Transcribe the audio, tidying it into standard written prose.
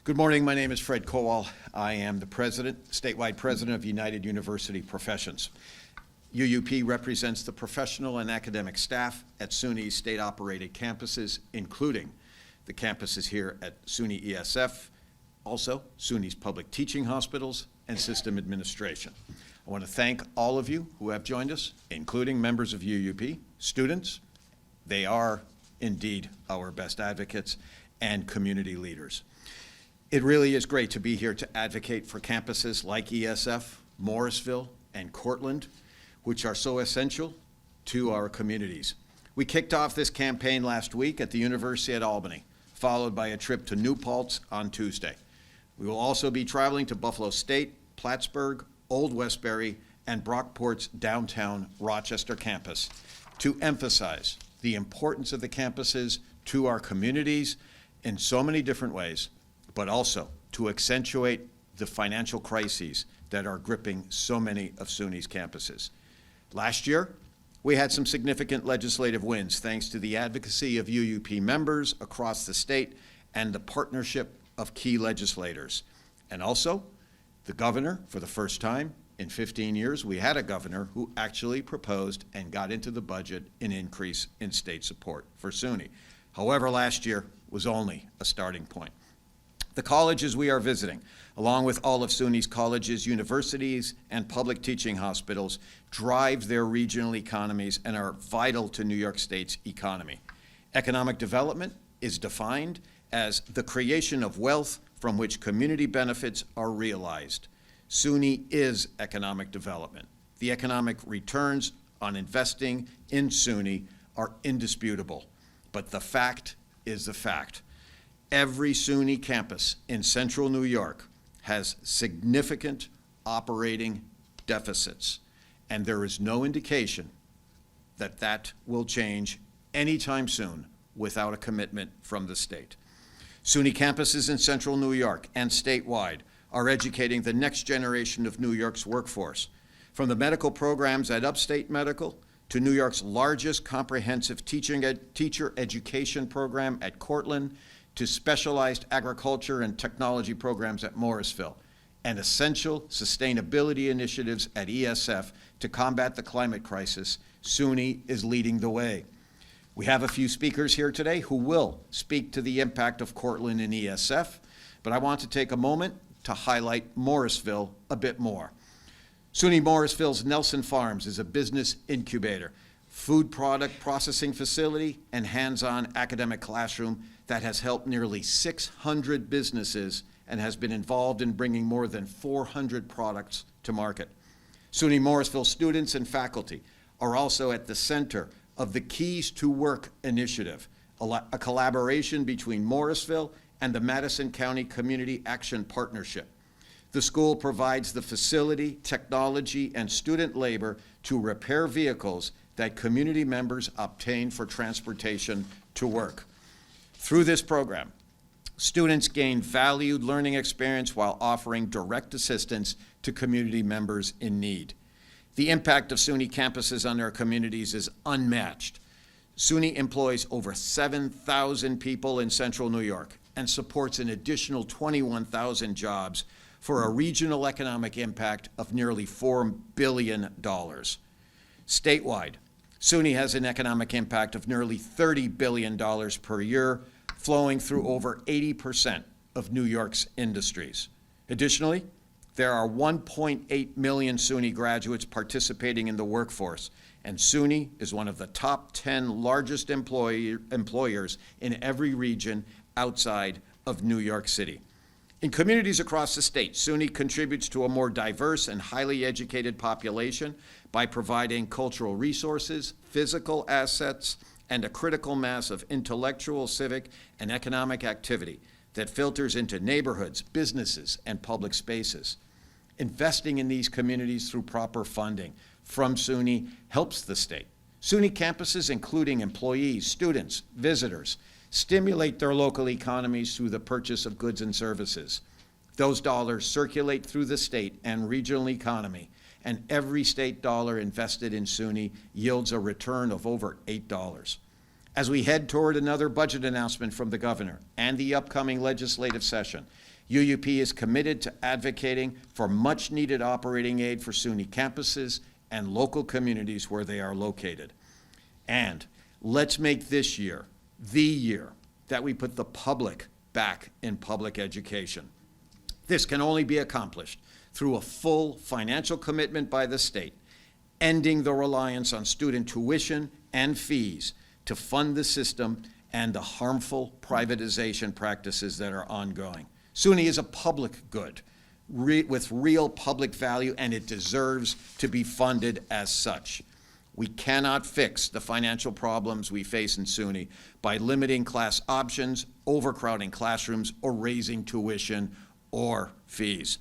Good morning. My name is Fred Kowal. I am the statewide president of United University Professions. UUP represents the professional and academic staff at SUNY's state-operated campuses, including the campuses here at SUNY ESF, also SUNY's public teaching hospitals, and system administration. I want to thank all of you who have joined us, including members of UUP, students. They are indeed our best advocates, and community leaders. It really is great to be here to advocate for campuses like ESF, Morrisville, and Cortland, which are so essential to our communities. We kicked off this campaign last week at the University at Albany, followed by a trip to New Paltz on Tuesday. We will also be traveling to Buffalo State, Plattsburgh, Old Westbury, and Brockport's downtown Rochester campus to emphasize the importance of the campuses to our communities in so many different ways, but also to accentuate the financial crises that are gripping so many of SUNY's campuses. Last year, we had some significant legislative wins thanks to the advocacy of UUP members across the state and the partnership of key legislators. And also, the governor, for the first time in 15 years, we had a governor who actually proposed and got into the budget an increase in state support for SUNY. However, last year was only a starting point. The colleges we are visiting, along with all of SUNY's colleges, universities, and public teaching hospitals, drive their regional economies and are vital to New York State's economy. Economic development is defined as the creation of wealth from which community benefits are realized. SUNY is economic development. The economic returns on investing in SUNY are indisputable, but the fact is the fact. Every SUNY campus in central New York has significant operating deficits, and there is no indication that that will change anytime soon without a commitment from the state. SUNY campuses in central New York and statewide are educating the next generation of New York's workforce, from the medical programs at Upstate Medical to New York's largest comprehensive teacher education program at Cortland, to specialized agriculture and technology programs at Morrisville, and essential sustainability initiatives at ESF to combat the climate crisis. SUNY is leading the way. We have a few speakers here today who will speak to the impact of Cortland and ESF, but I want to take a moment to highlight Morrisville a bit more. SUNY Morrisville's Nelson Farms is a business incubator, food product processing facility, and hands-on academic classroom that has helped nearly 600 businesses and has been involved in bringing more than 400 products to market. SUNY Morrisville students and faculty are also at the center of the Keys to Work initiative, a collaboration between Morrisville and the Madison County Community Action Partnership. The school provides the facility, technology, and student labor to repair vehicles that community members obtain for transportation to work. Through this program, students gain valued learning experience while offering direct assistance to community members in need. The impact of SUNY campuses on their communities is unmatched. SUNY employs over 7,000 people in central New York and supports an additional 21,000 jobs for a regional economic impact of nearly $4 billion. Statewide, SUNY has an economic impact of nearly $30 billion per year, flowing through over 80% of New York's industries. Additionally, there are 1.8 million SUNY graduates participating in the workforce, and SUNY is one of the top 10 largest employers in every region outside of New York City. In communities across the state, SUNY contributes to a more diverse and highly educated population by providing cultural resources, physical assets, and a critical mass of intellectual, civic, and economic activity that filters into neighborhoods, businesses, and public spaces. Investing in these communities through proper funding from SUNY helps the state. SUNY campuses, including employees, students, visitors, stimulate their local economies through the purchase of goods and services. Those dollars circulate through the state and regional economy, and every state dollar invested in SUNY yields a return of over $8. As we head toward another budget announcement from the governor and the upcoming legislative session, UUP is committed to advocating for much-needed operating aid for SUNY campuses and local communities where they are located. And let's make this year the year that we put the public back in public education. This can only be accomplished through a full financial commitment by the state, ending the reliance on student tuition and fees to fund the system and the harmful privatization practices that are ongoing. SUNY is a public good with real public value, and it deserves to be funded as such. We cannot fix the financial problems we face in SUNY by limiting class options, overcrowding classrooms, or raising tuition or fees.